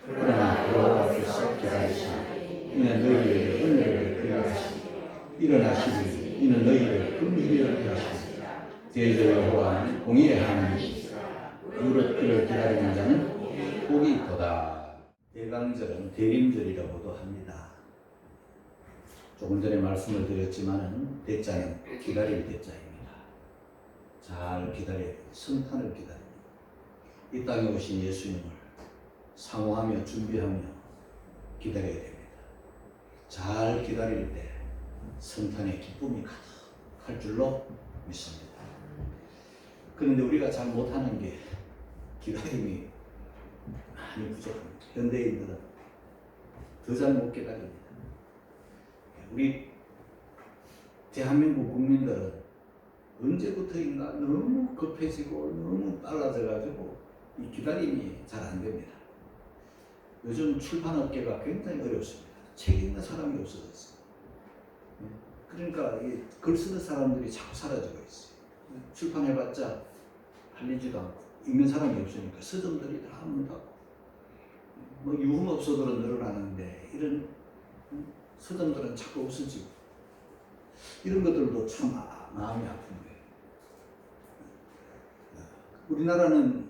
그러나 여호와께서 기다리시니 이는 너희에게 은혜를 베푸시니 일어나시니 이는 너희를 긍휼히 여기시니 대저 여호와는 공의의 하나님이시라 무릇 그를 기다리는 자는 복이 있도다. 대강절은 대림절이라고도 합니다. 조금 전에 말씀을 드렸지만은 대자는 기다릴 대자입니다. 잘 기다려야 돼요. 성탄을 기다립니다. 이 땅에 오신 예수님을 사모하며 준비하며 기다려야 됩니다. 잘 기다릴 때 성탄의 기쁨이 가득할 줄로 믿습니다. 그런데 우리가 잘 못하는 게 기다림이 많이 부족합니다. 현대인들은 더 잘 못 기다립니다. 우리 대한민국 국민들은 언제부터인가 너무 급해지고 너무 빨라져가지고 이 기다림이 잘 안 됩니다. 요즘 출판업계가 굉장히 어렵습니다. 책 읽는 사람이 없어졌어요. 그러니까 글 쓰는 사람들이 자꾸 사라지고 있어요. 출판해봤자 팔리지도 않고 읽는 사람이 없으니까 서점들이 다 문 닫고 뭐 유흥업소들은 늘어나는데 이런 서점들은 자꾸 없어지고 이런 것들도 참 마음이 아픈 거예요. 우리나라는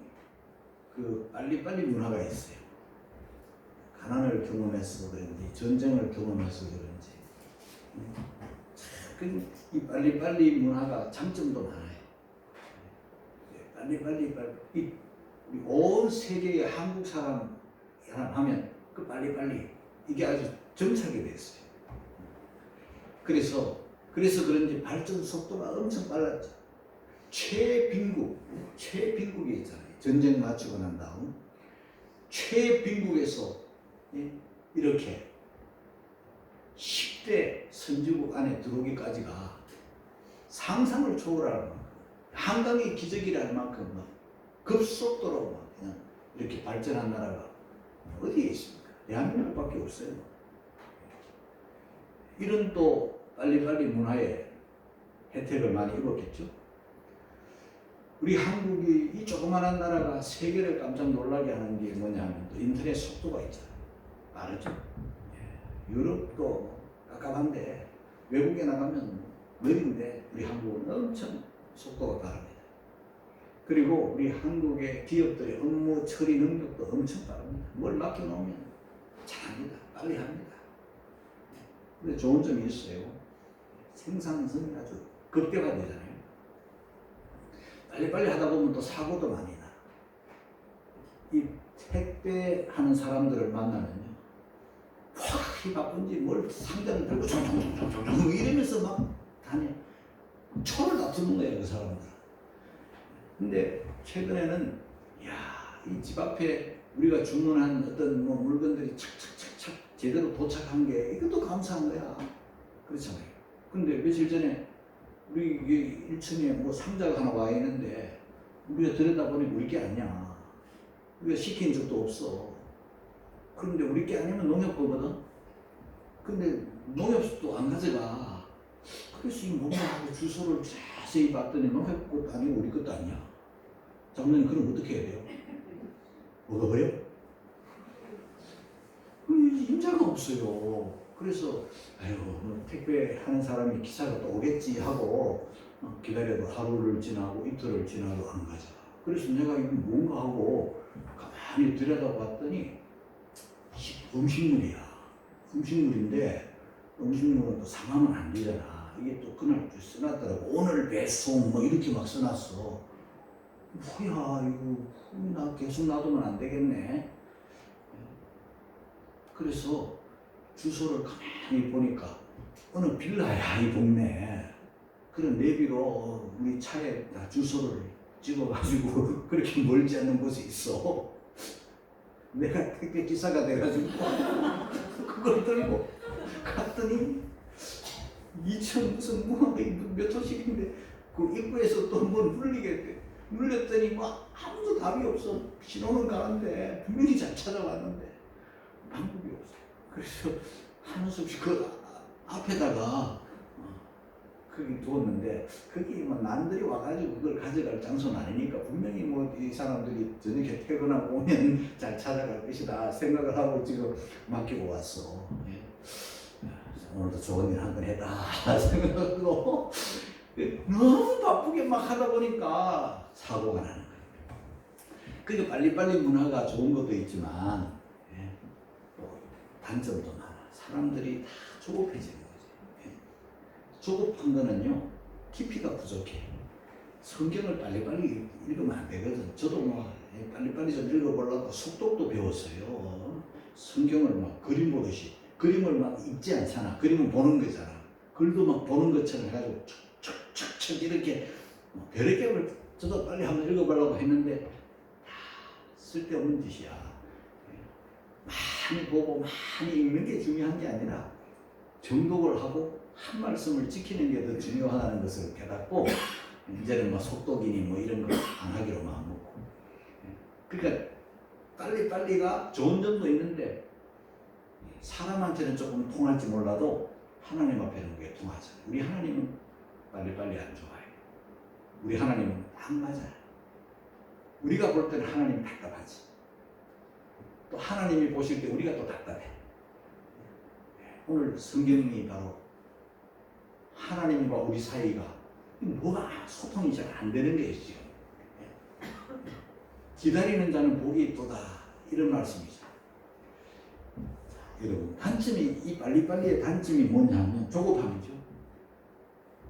그 빨리빨리 문화가 있어요. 가난을 경험해서 그런지 전쟁을 경험해서 그런지 이 빨리빨리 문화가 장점도 많아요. 빨리 온 세계의 한국 사람 하면 그 빨리빨리 이게 아주 정착이 됐어요. 그래서 그런지 발전 속도가 엄청 빨랐죠. 최빈국이 있잖아요. 전쟁 마치고 난 다음 최빈국에서 이렇게 10대 선진국 안에 들어오기까지가 상상을 초월할 만큼 한강의 기적이랄 만큼 급속도로 그냥 이렇게 발전한 나라가 어디에 있습니까? 대한민국밖에 없어요. 이런 또 빨리빨리 문화의 혜택을 많이 입었겠죠. 우리 한국이 이 조그마한 나라가 세계를 깜짝 놀라게 하는 게 뭐냐면 또 인터넷 속도가 있잖아요. 빠르죠. 유럽도 깝깝한데 외국에 나가면 느린데 우리 한국은 엄청 속도가 빠릅니다. 그리고 우리 한국의 기업들의 업무 처리 능력도 엄청 빠릅니다. 뭘 맡겨놓으면 잘합니다. 빨리 합니다. 근데 좋은 점이 있어요. 생산성이 아주 극대화되잖아요. 빨리빨리 하다 보면 또 사고도 많이 나. 이 택배하는 사람들을 만나면요. 확 바쁜지 뭘 상자를 들고 총총총총총 이러면서 막 다녀. 초를 다투는 거예요, 그 사람들. 근데 최근에는 이 집 앞에 우리가 주문한 어떤 뭐 물건들이 착착착착 제대로 도착한 게 이것도 감사한 거야. 그렇잖아요. 근데 며칠 전에 우리 1층에 뭐 상자가 하나 와 있는데 우리가 들여다보니 우리 게 아니야. 우리가 시킨 적도 없어. 그런데 우리 게 아니면 농협거거든. 근데 농협도 안 가져가. 그래서 이 뭔가 하고 주소를 자세히 봤더니 농협 것도 아니고 우리 것도 아니야. 장모님 그럼 어떻게 해야 돼요? 먹어버려? 인자가 없어요. 그래서 택배 하는 사람이 기사가 또 오겠지 하고 기다려도 하루를 지나고 이틀을 지나도 안 가자. 그래서 내가 이거 뭔가 하고 가만히 들여다봤더니 음식물이야. 음식물인데 음식물은 또 상하면 안 되잖아. 이게 또 그날 써놨더라고. 오늘 배송 뭐 이렇게 막 써놨어. 뭐야 이거 나 계속 놔두면 안 되겠네. 그래서 주소를 가만히 보니까 어느 빌라야 이 동네. 그런 내비로 우리 차에 다 주소를 찍어가지고 그렇게 멀지 않는 곳에 있어. 내가 택배 기사가 돼가지고 그걸 들고 갔더니 2천 무슨 몇 호씩인데 그 입구에서 또 뭘 물리겠대. 물렸더니 뭐 아무도 답이 없어. 신호는 가는데 분명히 잘 찾아왔는데 방법이 없어. 그래서 한숨씩 그 앞에다가 거기 두었는데 거기 뭐 남들이 와가지고 그걸 가져갈 장소는 아니니까 분명히 뭐 이 사람들이 저녁에 퇴근하고 오면 잘 찾아갈 것이다 생각을 하고 지금 맡기고 왔어. 예. 오늘도 좋은 일 한 번 했다 생각하고 너무 바쁘게 막 하다 보니까 사고가 나는 거예요. 그러니까 빨리빨리 문화가 좋은 것도 있지만 예, 또 단점도 많아. 사람들이 다 조급해지는 거지. 예. 조급한 거는요 깊이가 부족해. 성경을 빨리빨리 읽으면 안 되거든. 저도 뭐 빨리빨리 좀 읽어보려고 속독도 배웠어요. 성경을 막 그림 보듯이 그림을 막 읽지 않잖아. 그림은 보는 거잖아. 글도 막 보는 것처럼 해가지고 척척척척 이렇게 여러 개를 저도 빨리 한번 읽어보려고 했는데 다 쓸데없는 짓이야. 많이 보고 많이 읽는 게 중요한 게 아니라 정독을 하고 한 말씀을 지키는 게 더 중요하다는 것을 깨닫고 이제는 뭐 속독이니 뭐 이런 거 안 하기로 마음먹고. 그러니까 빨리빨리가 좋은 점도 있는데 사람한테는 조금 통할지 몰라도 하나님 앞에는 그게 통하잖아요. 우리 하나님은 빨리빨리 안 좋아해요. 우리 하나님은 안 맞아요. 우리가 볼 때는 하나님이 답답하지. 또 하나님이 보실 때 우리가 또 답답해. 오늘 성경이 바로 하나님과 우리 사이가 뭐가 소통이 잘 안 되는 게 지금. 기다리는 자는 복이 있도다 이런 말씀이죠. 여러분 단점이 이 빨리빨리의 단점이 뭐냐면 조급함이죠.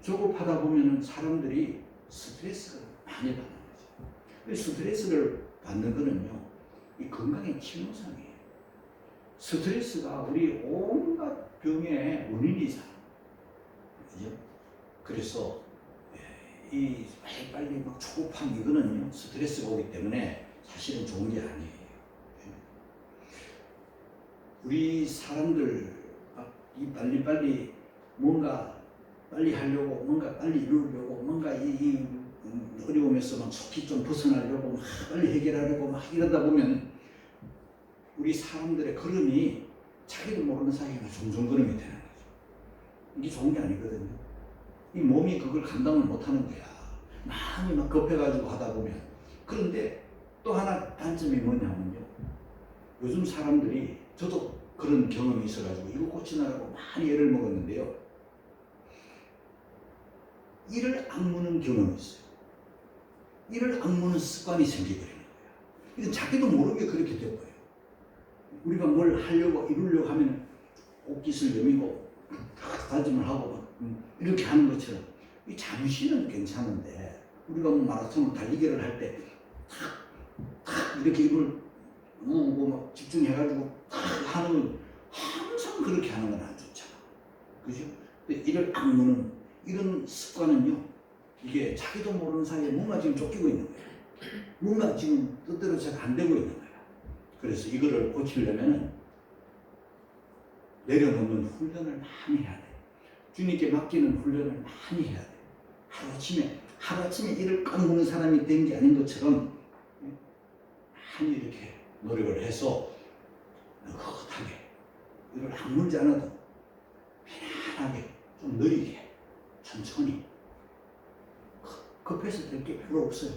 조급하다 보면은 사람들이 스트레스를 많이 받는 거죠. 스트레스를 받는 거는요 이 건강의 치명상이에요. 스트레스가 우리 온갖 병의 원인이잖아. 그죠? 그래서 이 빨리 막 조급함 이거는요 스트레스가 오기 때문에 사실은 좋은 게 아니에요. 우리 사람들 이 빨리 뭔가 빨리 하려고 뭔가 빨리 이루려고 뭔가 이 어려움에서 막 속히 좀 벗어나려고 막 빨리 해결하려고 막 이러다 보면 우리 사람들의 걸음이 자기도 모르는 사이에 종종걸음이 되는 거죠. 이게 좋은 게 아니거든요. 이 몸이 그걸 감당을 못하는 거야. 많이 막 급해가지고 하다 보면. 그런데 또 하나 단점이 뭐냐면요. 요즘 사람들이 저도 그런 경험이 있어가지고 이거 고치느라고 많이 애를 먹었는데요. 이를 악무는 경험이 있어요. 이를 악무는 습관이 생겨버리는 거야. 이건 자기도 모르게 그렇게 돼버려요. 우리가 뭘 하려고 이루려고 하면 옷깃을 여미고 다짐을 하고 막 이렇게 하는 것처럼 이 잠시는 괜찮은데 우리가 뭐 마라톤 달리기를 할 때 탁 이렇게 입을 모으고 막 집중해가지고 탁 하는 건 항상 그렇게 하는 건 안 좋잖아. 그죠? 근데 이를 악무는 이런 습관은요 이게 자기도 모르는 사이에 뭔가 지금 쫓기고 있는 거야. 뭔가 지금 뜻대로 잘 안 되고 있는 거야. 그래서 이거를 고치려면 내려놓는 훈련을 많이 해야 돼. 주님께 맡기는 훈련을 많이 해야 돼. 하루아침에 이를 까무는 사람이 된 게 아닌 것처럼 많이 이렇게 노력을 해서 느긋하게 이를 악물지 않아도 편안하게 좀 느리게 천천히 급해서 될 게 별로 없어요.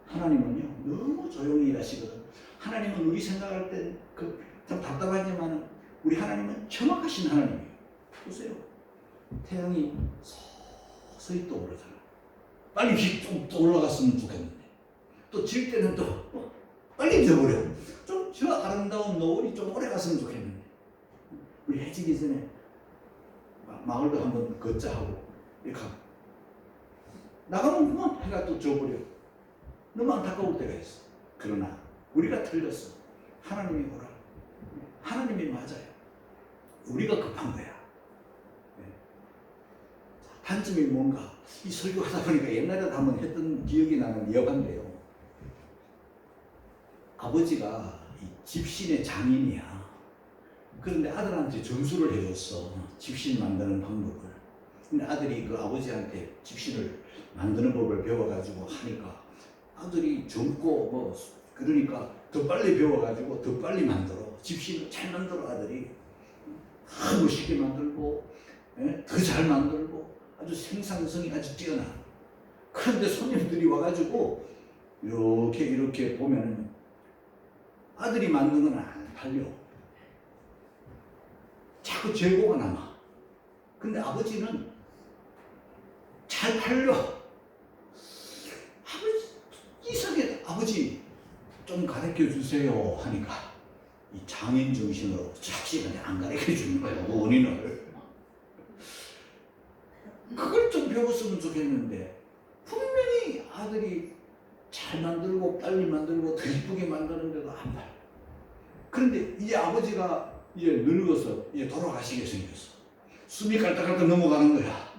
하나님은요 너무 조용히 일하시거든. 하나님은 우리 생각할 때 참 답답하지만 우리 하나님은 정확하신 하나님이에요. 보세요. 태양이 서서히 떠오르잖아. 빨리 좀 올라갔으면 좋겠는데 또 질 때는 또 빨리 져버려. 좀 저 아름다운 노을이 좀 오래 갔으면 좋겠는데 우리 해지기 전에 마을도 한번 걷자 하고 이렇게 하고 나가면 그만 해가 또 져버려. 너무 안타까울 때가 있어. 그러나 우리가 틀렸어. 하나님이 뭐라? 하나님이 맞아요. 우리가 급한 거야. 단점이 뭔가 이 설교하다 보니까 옛날에 한번 했던 기억이 나는 여관데요. 아버지가 이 집신의 장인이야. 그런데 아들한테 전수를 해줬어. 집신 만드는 방법을. 근데 아들이 그 아버지한테 집신을 만드는 법을 배워가지고 하니까 아들이 젊고 뭐 그러니까 더 빨리 배워가지고 더 빨리 만들어. 집신을 잘 만들어 아들이. 멋있게 만들고 더 잘 만들고 아주 생산성이 아주 뛰어나. 그런데 손님들이 와가지고 이렇게 보면 아들이 만든 건 안 팔려. 자꾸 재고가 남아. 근데 아버지는 잘 팔려. 아버지 이상해. 아버지 좀 가르쳐 주세요 하니까 이 장인 정신으로 자식한테 안 가르쳐 주는 거예요. 원인을. 그걸 좀 배웠으면 좋겠는데 분명히 아들이 잘 만들고 빨리 만들고 더 이쁘게 만드는데도 안 팔려. 그런데 이 아버지가 이제 늙어서 이제 돌아가시게 생겼어. 숨이 깔딱깔딱 넘어가는 거야.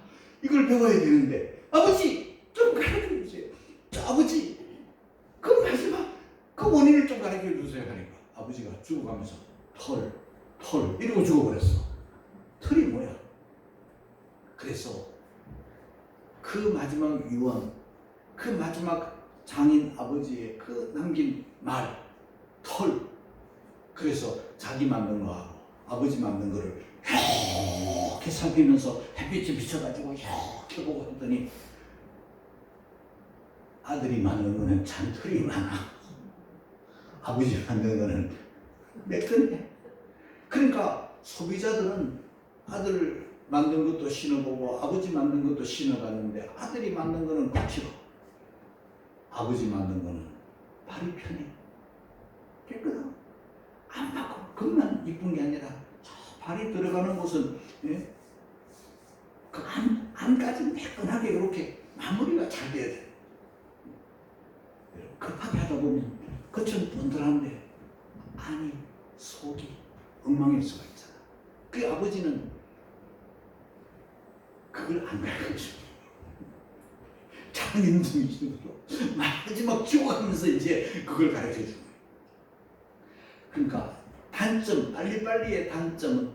이걸 배워야 되는데 아버지 좀 가르쳐 주세요. 아버지 그 마지막 그 원인을 좀 가르쳐 주세요 하니까 아버지가 죽어가면서 털 이러고 죽어버렸어. 털이 뭐야? 그래서 그 마지막 유언, 그 마지막 장인 아버지의 그 남긴 말, 털. 그래서 자기 만든 거하고 아버지 만든 거를 이렇게 살피면서 햇빛이 비쳐가지고 이렇게 보고 했더니 아들이 만든 거는 잔털이 많아. 아버지 만든 거는 매끈해. 그러니까 소비자들은 아들 만든 것도 신어보고 아버지 만든 것도 신어봤는데 아들이 만든 거는 거칠어. 아버지 만든 거는 발이 편해. 깨끗하고 안 바꿔. 그것만 이쁜 게 아니라 저 발이 들어가는 곳은 그 안까지 매끈하게 이렇게 마무리가 잘 돼야 돼. 급하게 하다 보면 겉은 번들한데 안이 속이 엉망일 수가 있잖아. 그 아버지는 그걸 안 가르쳐줘. 장인 중심으로 마지막 죽어가면서 이제 그걸 가르쳐주는 거예요. 그러니까 단점, 빨리빨리의 단점은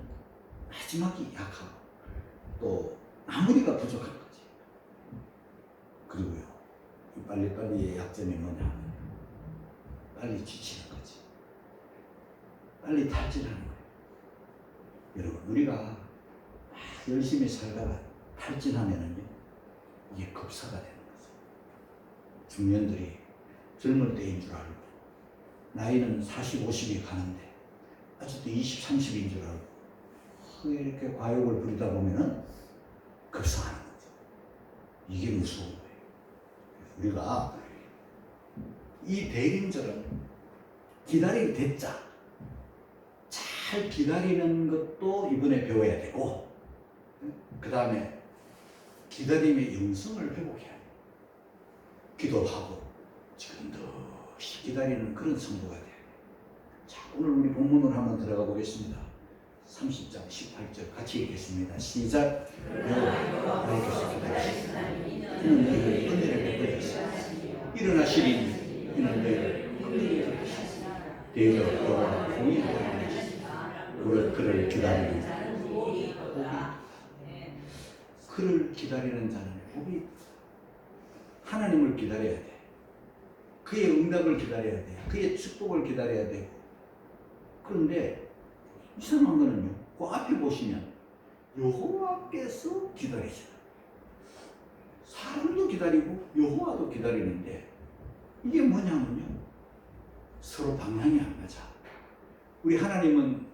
마지막이 약하고 또 마무리가 부족한 거지. 그리고요, 이 빨리빨리의 약점이 뭐냐 하면 빨리 지치는 거지. 빨리 탈진하는 거예요. 여러분, 우리가 열심히 살다가 탈진하면은요, 이게 급사가 되는 거죠. 중년들이 젊을 때인 줄 알고 나이는 40, 50이 가는데 아직도 20, 30인 줄 알고 이렇게 과욕을 부리다 보면은 급사하는 거죠. 이게 무서운 거예요. 우리가 이 대림절은 기다릴 대자, 잘 기다리는 것도 이번에 배워야 되고, 그 다음에 기다림의 영성을 회복해야 돼요. 기도하고 지금듯이 기다리는 그런 성도가 돼요. 자, 오늘 우리 본문으로 한번 들어가 보겠습니다. 30장 18절 같이 읽겠습니다. 시작. 여호와께서 기다리시다. 이는 너희를 은혜를 베풀으시고 일어나시리니 이는 너희를 긍휼히 여기시고 대저 여호와 공의를 베푸시고 그를 기다리는 자는 복이 그를 기다리는 자는 복이. 하나님을 기다려야 돼. 그의 응답을 기다려야 돼. 그의 축복을 기다려야 되고. 그런데 이상한 거는요, 그 앞에 보시면 여호와께서 기다리시다. 사람도 기다리고 여호와도 기다리는데 이게 뭐냐면요, 서로 방향이 안 맞아. 우리 하나님은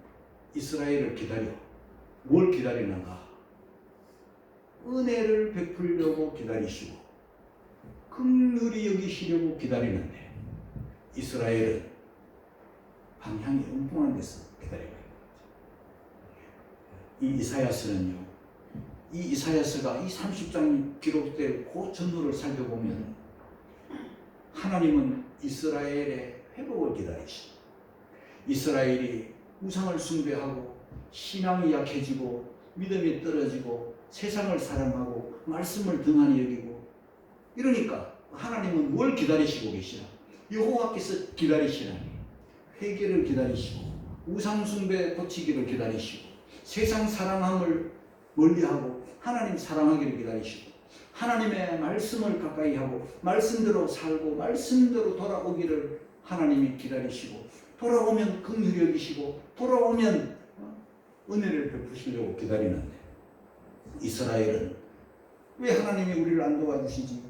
이스라엘을 기다려. 뭘 기다리는가? 은혜를 베풀려고 기다리시고 긍휼히 여기시려고 기다리는데 이스라엘은 방향이 엉뚱한 데서 기다리고 있는 거죠. 이 이사야서는요, 이 이사야서가 이 30장이 기록된 그 전후를 살펴보면 하나님은 이스라엘의 회복을 기다리시고 이스라엘이 우상을 숭배하고 신앙이 약해지고 믿음이 떨어지고 세상을 사랑하고 말씀을 등한히 여기고 이러니까 하나님은 뭘 기다리시고 계시나? 여호와께서 기다리시나니 회개를 기다리시고 우상 숭배 고치기를 기다리시고 세상 사랑함을 멀리하고 하나님 사랑하기를 기다리시고 하나님의 말씀을 가까이 하고 말씀대로 살고 말씀대로 돌아오기를 하나님이 기다리시고 돌아오면 긍휼히 여기시고 돌아오면 은혜를 베푸시려고 기다리는데 이스라엘은 왜 하나님이 우리를 안 도와주시지?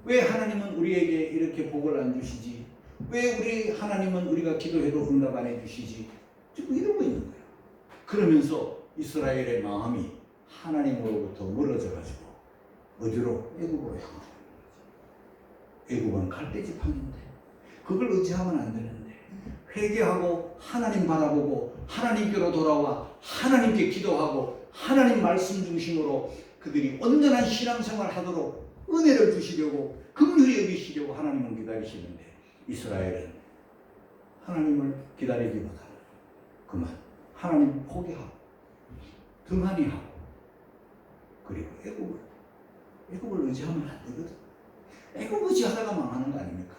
왜 하나님은 우리에게 이렇게 복을 안 주시지? 왜 우리 하나님은 우리가 기도해도 응답 안 해주시지? 지금 이러고 있는 거예요. 그러면서 이스라엘의 마음이 하나님으로부터 멀어져 가지고 어디로? 애굽으로 향하는 거죠. 애굽은 갈대지팡인데 그걸 의지하면 안 되는데 회개하고 하나님 바라보고 하나님께로 돌아와 하나님께 기도하고 하나님 말씀 중심으로 그들이 온전한 신앙생활 하도록 은혜를 주시려고 긍휼히 여기시려고 하나님은 기다리시는데 이스라엘은 하나님을 기다리기보다는 그만 하나님 포기하고 등한히 하고 그리고 애굽을 의지하면 안 되거든. 애굽 의지하다가 망하는 거 아닙니까?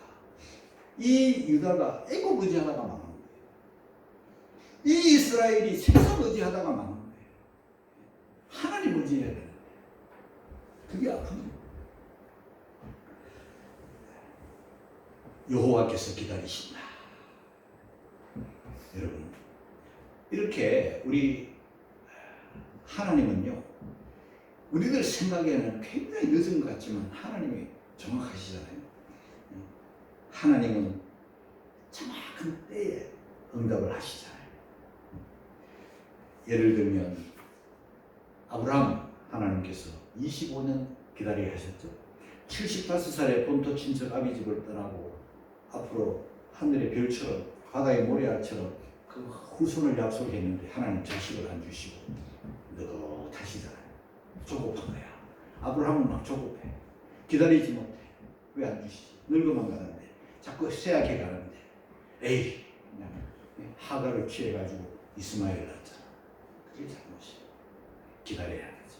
이 유다가 애굽 의지하다가 망한 거예요. 이 이스라엘이 세상 의지하다가 망한 거예요. 하나님 의지해야 되는데 그게 아픕니다. 여호와께서 기다리신다. 여러분 이렇게 우리 하나님은요 우리들 생각에는 굉장히 늦은 것 같지만 하나님이 정확하시잖아요. 하나님은 정확한 때에 응답을 하시잖아요. 예를 들면 아브라함 하나님께서 25년 기다리게 하셨죠. 75살에 본토 친척 아비 집을 떠나고 앞으로 하늘의 별처럼 바다의 모래알처럼 그 후손을 약속했는데 하나님 자식을 안 주시고 느긋하시잖아요. 조급한 거야. 아브라함은 막 조급해. 기다리지 못해. 왜 안 주시지? 늙어만 가는데 자꾸 쇠약해 가는데 에이 그냥 하가를 취해가지고 이스마엘을 낳았잖아. 그게 잘못이에요. 기다려야 되지.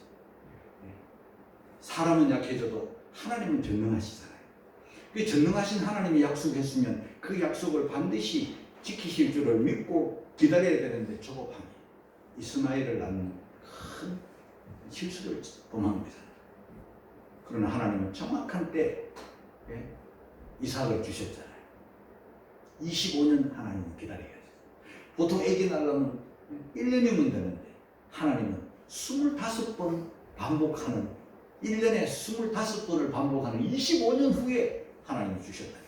사람은 약해져도 하나님은 전능하시잖아요. 그 전능하신 하나님이 약속했으면 그 약속을 반드시 지키실 줄을 믿고 기다려야 되는데 조급함이 이스마엘을 낳는 큰 실수를 범합니다. 그러나 하나님은 정확한 때 이삭을 주셨잖아요. 25년 하나님은 기다려야죠. 보통 아기 낳으려면 1년이면 되는데 하나님은 25번 반복하는 1년에 25번을 반복하는 25년 후에 하나님이 주셨다니까.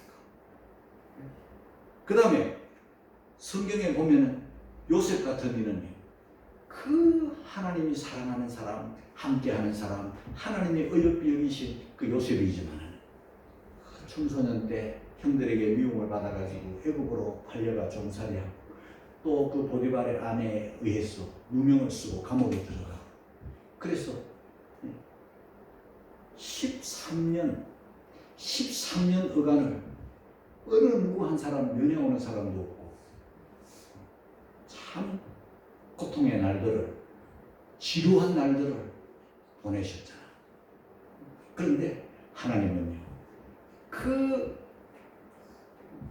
그 다음에 성경에 보면은 요셉 같은 이는 그 하나님이 사랑하는 사람, 함께하는 사람, 하나님이 어여삐 여기신 그 요셉이지만은 청소년 때 형들에게 미움을 받아가지고 애굽으로 팔려가 종살이하고 또 그 보디발의 아내에 의해서 누명을 쓰고 감옥에 들어가. 그래서 13년 어간을 어느 누구 한 사람 면회오는 사람도 없고 참 고통의 날들을 지루한 날들을 보내셨잖아. 그런데 하나님은요 그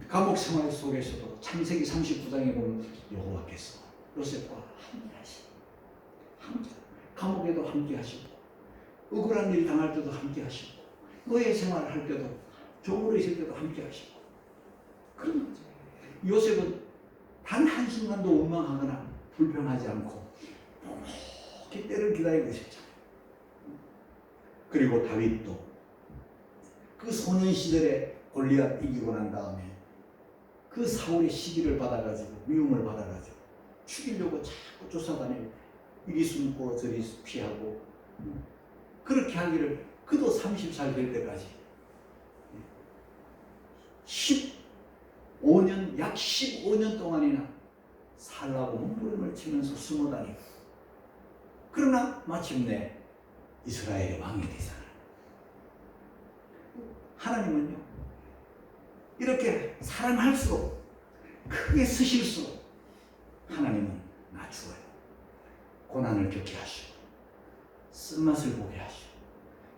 감옥 생활 속에서도 창세기 39장에 보면 여호와께서 요셉과 함께 감옥에도 함께 하시고 억울한 일 당할 때도 함께 하시고 노예 생활을 할 때도 종으로 있을 때도 함께 하시고 그런 거죠. 요셉은 단 한순간도 원망하거나 불평하지 않고 묵묵히 때를 기다리고 있었잖아요. 그리고 다윗도 그 소년 시절에 골리앗 이기고 난 다음에 그 사울의 시기를 받아가지고 미움을 받아가지고 죽이려고 자꾸 쫓아다니고 이리 숨고 저리 피하고 그렇게 하기를 그도 30살 될 때까지 15년 약 15년 동안이나 살라고 몸부림을 치면서 숨어 다니고 그러나 마침내 이스라엘의 왕이 되잖아요. 하나님은요 이렇게 사랑할수록 크게 쓰실수록 하나님은 낮추어요. 고난을 겪게 하시고 쓴맛을 보게 하시고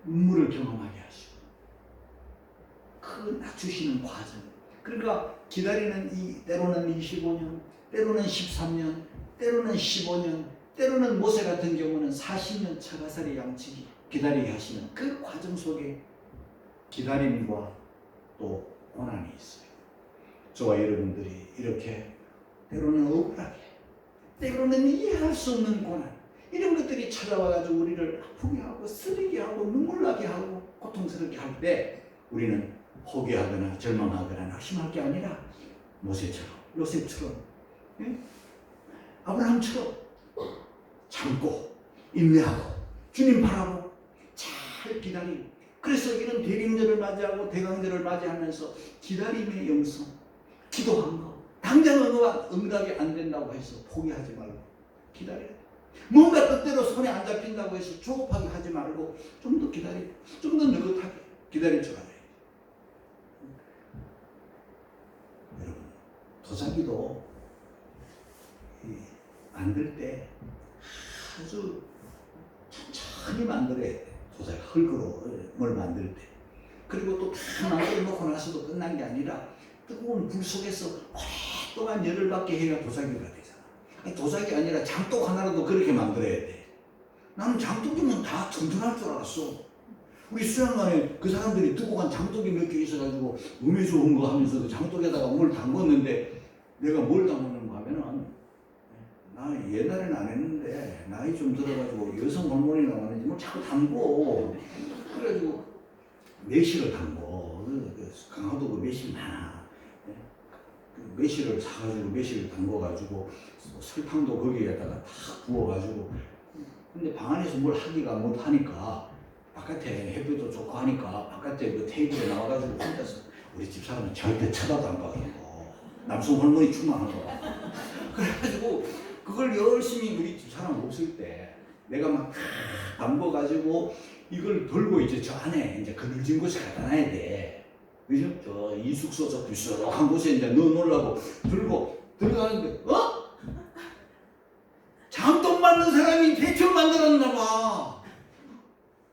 눈물을 경험하게 하시고 그 낮추시는 과정. 그러니까 기다리는 이 때로는 25년 때로는 13년 때로는 15년 때로는 모세 같은 경우는 40년 처가살이 양치기 기다리게 하시는 그 과정 속에 기다림과 또 고난이 있어요. 저와 여러분들이 이렇게 때로는 억울하게 때로는 이해할 수 없는 고난 이런 것들이 적들이 찾아와가지고 우리를 아프게 하고 쓰리게 하고 눈물 나게 하고 고통스럽게 할 때 우리는 포기하거나 절망하거나 낙심할 게 아니라 모세처럼, 요셉처럼, 예? 아브라함처럼 참고 인내하고 주님 바라고 잘 기다리고, 그래서 이런 대림절을 맞이하고 대강절을 맞이하면서 기다림의 영성, 기도한 거 당장 응답이 안 된다고 해서 포기하지 말고 기다려야 돼. 뭔가 뜻대로 손에 안 잡힌다고 해서 조급하게 하지 말고 좀 더 기다리고 좀 더 느긋하게 기다릴 줄 알아요. 여러분, 도자기도 만들 때 아주 천천히 만들어야 돼. 도자기 흙으로 만들 때. 그리고 또 다 만들어 놓고 나서도 끝난 게 아니라 뜨거운 불 속에서 오랫동안 열을 받게 해야 도자기가 되잖아. 도자기 아니라 장독 하나라도 그렇게 만들어야 돼. 나는 장독이면 다 튼튼할 줄 알았어. 우리 수양관에 그 사람들이 두고 간 장독이 몇 개 있어가지고 음에 좋은 거 하면서 그 장독에다가 뭘 담궜는데, 내가 뭘 담궜는가 하면은, 나 옛날에는 안 했는데 나이 좀 들어가지고 여성 호르몬이 나왔는지 뭘 자꾸 담궈. 그래가지고 매실을 담궈. 강화도 그 매실 많아. 매실을 사가지고 매실을 담궈가지고 설탕도 거기에다가 다 부어가지고, 근데 방 안에서 뭘 하기가 못하니까 바깥에 햇빛도 좋고 하니까 바깥에 그 테이블에 나와가지고 혼자서, 우리 집 사람은 절대 쳐다도 안 봐가지고 남성 호르몬이 충만한 거야. 그래가지고 그걸 열심히 우리 집 사람 없을 때 내가 막 담궈가지고 이걸 들고 이제 저 안에 이제 그늘진 곳에 갖다 놔야 돼. 그죠? 저 이숙소 저 불쑥한 곳에 이제 넣어놓으려고 들고 들어가는데, 장독 만든 사람이 대충 만들었나 봐.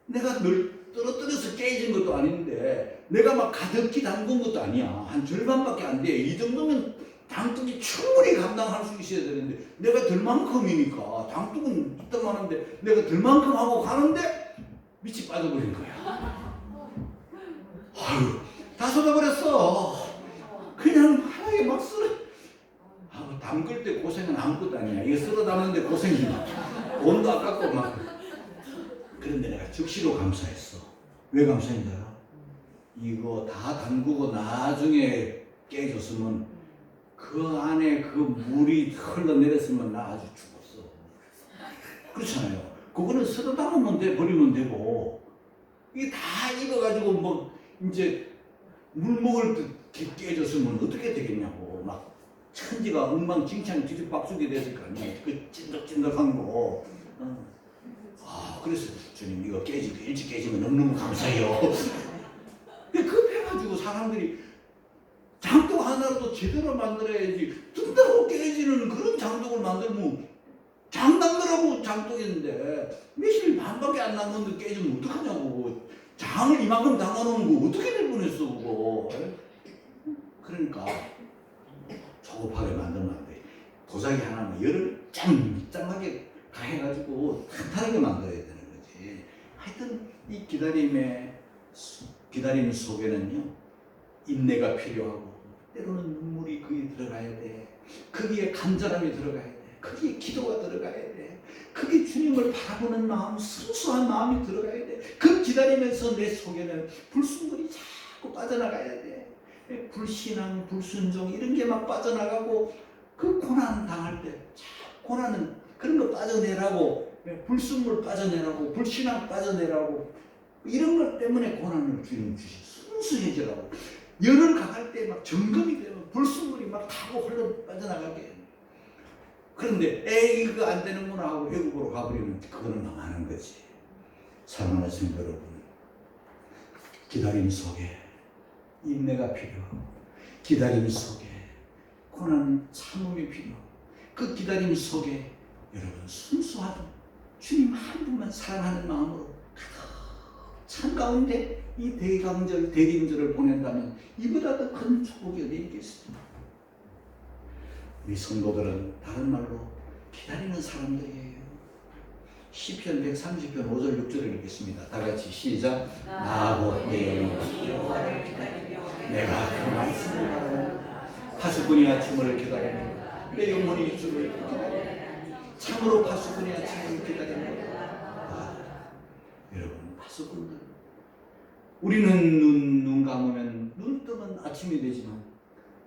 내가 늘 떨어뜨려서 깨진 것도 아닌데, 내가 막 가득히 담근 것도 아니야. 한 절반밖에 안 돼. 이 정도면 장독이 충분히 감당할 수 있어야 되는데, 내가 들만큼이니까, 장독은 있다만 하는데 내가 들만큼 하고 가는데 밑이 빠져버린 거야. 아유, 다 쏟아버렸어. 그냥 하나에 막 쓸어. 담글 때 고생은 아무것도 아니야. 이거 쓸어 담는데 고생이야. 돈도 아깝고 막. 그런데 내가 즉시로 감사했어. 왜 감사했는지 알아? 이거 다 담그고 나중에 깨졌으면, 그 안에 그 물이 흘러내렸으면 나 아주 죽었어. 그렇잖아요. 그거는 쓸어 담으면 돼, 버리면 되고, 이게 다 익어가지고 뭐 이제 물 먹을 때 깨졌으면 어떻게 되겠냐고. 막 천지가 엉망진창 뒤죽박죽이 됐을 거 아니야. 그 찐득찐득한 거. 그래서 주님, 이거 일찍 깨지면 너무너무 감사해요. 급해가지고 사람들이 장독 하나라도 제대로 만들어야지, 뜬다고 깨지는 그런 장독을 만들면 장담들하고 장독인데 매실 반밖에 안 남았는데 깨지면 어떡하냐고. 장을 이만큼 담아놓은 거 어떻게 될 뻔했어 그거. 그러니까 조급하게 만들면 안 돼. 도자기 하나만 열을 짱짱하게 가해가지고 탄탄하게 만들어야 되는 거지. 하여튼 이 기다림 속에는요, 인내가 필요하고, 때로는 눈물이 거기에 들어가야 돼. 거기에 간절함이 들어가야 돼. 거기에 기도가 들어가야 돼. 거기에 주님을 바라보는 마음, 순수한 마음이 들어가야 돼. 그 기다리면서 내 속에는 불순물이 자꾸 빠져나가야 돼. 불신앙, 불순종 이런 게 막 빠져나가고, 그 고난 당할 때 고난은 그런 거 빠져내라고, 불순물 빠져내라고, 불신앙 빠져내라고, 이런 것 때문에 고난을 주님 주시. 순수해지라고. 열을 가할 때 막 점검이 되면 불순물이 막 타고 흘러 빠져나가게. 그런데 이거 안 되는구나 하고 외국으로 가버리면 그거는 망하는 거지. 사랑하는 성도 여러분, 기다림 속에 인내가 필요하고, 기다림 속에 고난 참음이 필요하고, 그 기다림 속에 여러분 순수한 주님 한 분만 사랑하는 마음으로 참 가운데 이 대강절, 대림절을 보낸다면 이보다 더 큰 축복이 어디 있겠습니까? 우리 성도들은 다른 말로 기다리는 사람들이에요. 시편 130편 5절 6절을 읽겠습니다. 다 같이 시작. 나하고 내 영혼이 여호와를 기다리며 내가 그 말씀을 바라보며 파수꾼이 아침을 기다리며 내 영혼이 주를 기다리며 참으로 파수꾼이 아침을 기다리며 파수꾼들. 우리는 눈 감으면 눈 뜨면 아침이 되지만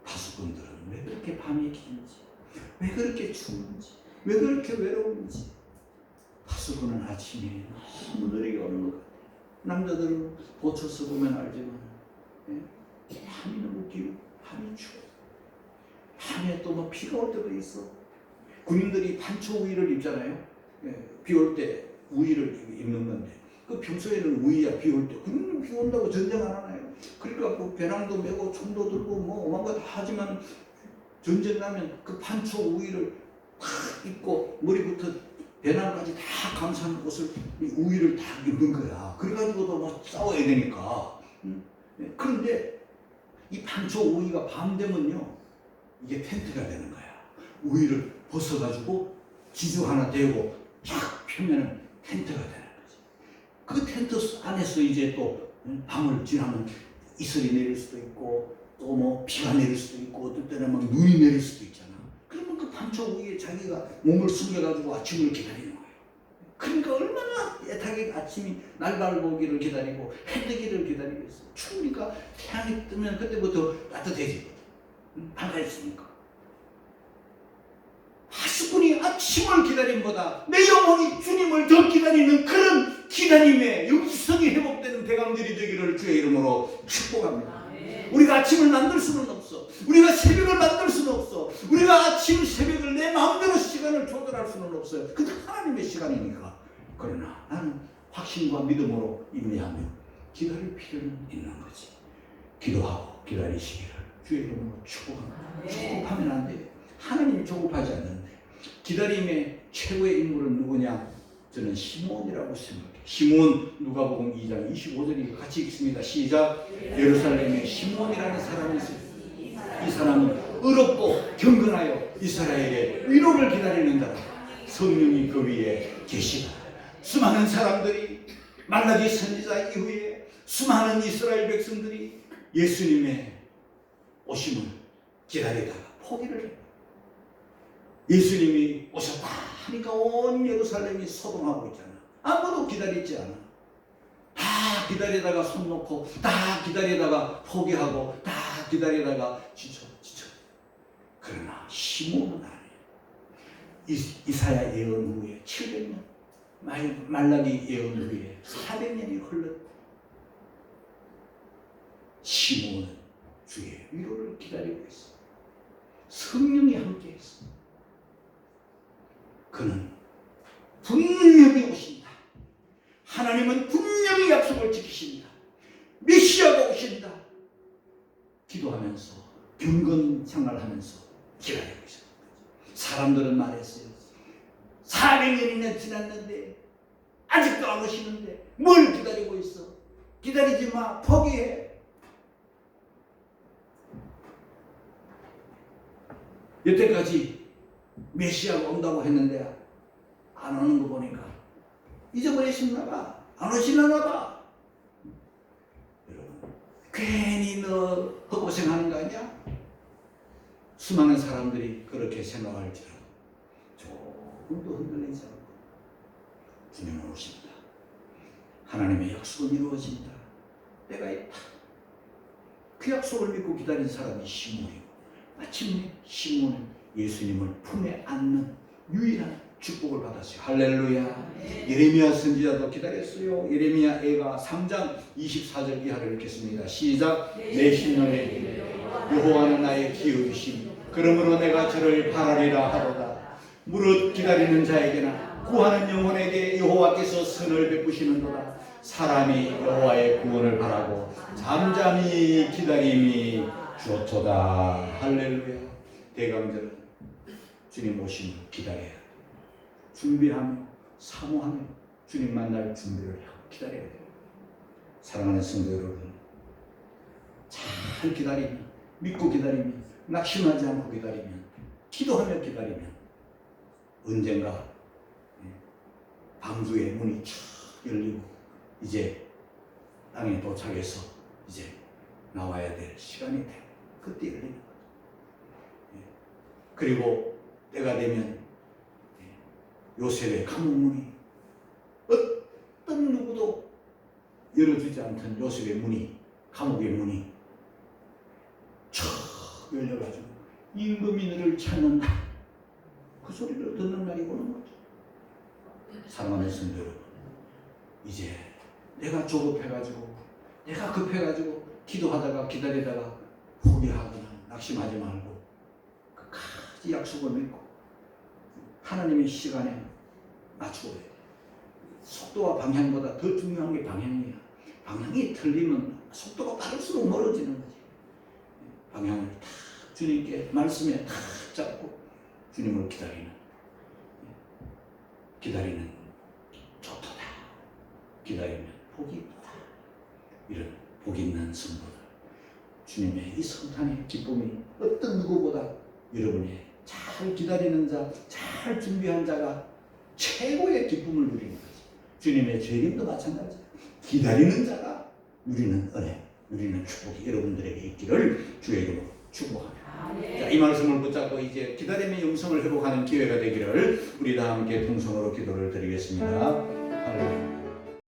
파수꾼들은 왜 그렇게 밤이 긴지, 왜 그렇게 추운지, 왜 그렇게 외로운지. 파수꾼은 아침에 너무 느리게 오는 것 같아요. 남자들은 보초서 보면 알지만 밤이 너무 길고 밤이 추워. 밤에 또 뭐 비가 올 때도 있어. 군인들이 반초 우의를 입잖아요. 비 올 때 우의를 입는 건데 그 평소에는 우의야. 비 올 때 군인은 비 온다고 전쟁 안 하나요? 그러니까 그 배낭도 메고 총도 들고 뭐 오만 거 다 하지만 전쟁 나면 그 반초 우의를 팍 입고 머리부터 배낭까지 다 감싸는 옷을 우의를 다 입는 거야. 그래가지고도 뭐 싸워야 되니까. 그런데 이 반초 우의가 밤 되면요 이게 텐트가 되는 거야. 우의를 벗어가지고 기둥 하나 대고 쫙 펴면은 텐트가 되는 거지. 그 텐트 안에서 이제 또 밤을 지나면 이슬이 내릴 수도 있고 또 뭐 비가 내릴 수도 있고 어떨 때는 막 눈이 내릴 수도 있잖아. 그러면 그 반초 우의에 자기가 몸을 숨겨가지고 아침을 기다리는 거예요. 그러니까 얼마나 애타게 아침이 날발보기를 기다리고 해 뜨기를 기다리겠어. 추우니까 태양이 뜨면 그때부터 따뜻해지거든. 밝아졌으니까. 파수꾼이 아침을 기다림보다 내 영혼이 주님을 더 기다리는 그런 기다림에 영성이 회복되는 대감들이 되기를 주의 이름으로 축복합니다. 우리가 아침을 만들 수는 없어. 우리가 새벽을 만들 수는 없어. 우리가 아침 새벽을 내 마음대로 시간을 조절할 수는 없어요. 그게 하나님의 시간이니까. 그러나 나는 확신과 믿음으로 인내하며 기다릴 필요는 있는 거지. 기도하고 기다리시기를 주의 이름으로 축복합니다. 조급하면 안 돼. 하나님이 조급하지 않는데. 기다림의 최고의 인물은 누구냐? 저는 시몬이라고 생각해요. 시몬, 누가복음 2장 25절이 같이 읽습니다. 시작. 예루살렘에 시몬이라는 사람이 있어요. 이 사람은 의롭고 경건하여 이스라엘의 위로를 기다리는 자라. 성령이 그 위에 계시다. 수많은 사람들이 말라기 선지자 이후에 수많은 이스라엘 백성들이 예수님의 오심을 기다리다가 포기를 해요. 예수님이 오셨다 하니까 온 예루살렘이 소동하고 있잖아. 아무도 기다리지 않아. 다 기다리다가 손 놓고, 다 기다리다가 포기하고, 다 기다리다가 지쳐. 그러나 시몬은 아니에요. 이사야 예언 후에 700년, 말라기 예언 후에 400년이 흘렀다. 시몬은 주의 위로를 기다리고 있어. 성령이 함께 했어. 그는 분명히 오신다. 하나님은 분명히 약속을 지키신다. 메시아가 오신다. 기도하면서 경건 생활하면서 기다리고 있었던 거죠. 사람들은 말했어요. 400년이나 지났는데 아직도 안 오시는데 뭘 기다리고 있어? 기다리지 마. 포기해. 여태까지 메시아가 온다고 했는데 안 오는 거 보니까 잊어버리셨나 봐. 안 오시나 봐. 여러분, 괜히 너 헛고생하는 거 아니야? 수많은 사람들이 그렇게 생각할지라도 조금도 흔들리지 않고 주님은 오신다. 하나님의 약속은 이루어진다. 때가 있다. 그 약속을 믿고 기다린 사람이 시몬이고 마침내 시몬은 예수님을 품에 안는 유일한 축복을 받았어요. 할렐루야. 예레미야 선지자도 기다렸어요. 예레미야 애가 3장 24절 이하를 읽겠습니다. 시작. 내 신년에 여호와는 나의 기업이심 그러므로 내가 저를 바라리라 하도다. 무릇 기다리는 자에게나 구하는 영혼에게 여호와께서 선을 베푸시는도다. 사람이 여호와의 구원을 바라고 잠잠히 기다림이 좋도다. 할렐루야. 대강절은 주님 오심을 기다려야 돼. 준비하며 사모하며 주님 만날 준비를 하고 기다려야 돼요. 사랑하는 성도 여러분, 잘 기다리면, 믿고 기다리면, 낙심하지 않고 기다리면, 기도하며 기다리면 언젠가 방주의 문이 쫙 열리고 이제 땅에 도착해서 이제 나와야 될 시간이 돼요. 그때 열리는 거죠. 그리고 때가 되면 요셉의 감옥문이 어떤 누구도 열어주지 않던 요셉의 문이, 감옥의 문이 척 열려가지고 임금이 너를 찾는다, 그 소리를 듣는 날이 오는 거죠. 사랑하는 성도 여러분, 이제 내가 조급해가지고, 내가 급해가지고 기도하다가 기다리다가 포기하거나 낙심하지 말고 끝까지 약속을 믿고 하나님의 시간에 맞추어야 돼. 속도와 방향보다 더 중요한 게 방향이야. 방향이 틀리면 속도가 빠를수록 멀어지는 거지. 방향을 딱 주님께, 말씀에 딱 잡고 주님을 기다리는 좋도다. 기다리면 복이 있다. 이런 복 있는 성도들, 주님의 이 성탄의 기쁨이 어떤 누구보다 여러분의 잘 기다리는 자, 잘 준비한 자가 최고의 기쁨을 누리는 거지. 주님의 재림도 마찬가지야. 기다리는 자가 누리는 은혜, 누리는 축복이 여러분들에게 있기를 주의 이름으로 축복합니다. 자, 이 말씀을 붙잡고 이제 기다림의 영성을 회복하는 기회가 되기를 우리 다 함께 통성으로 기도를 드리겠습니다. 할렐루야.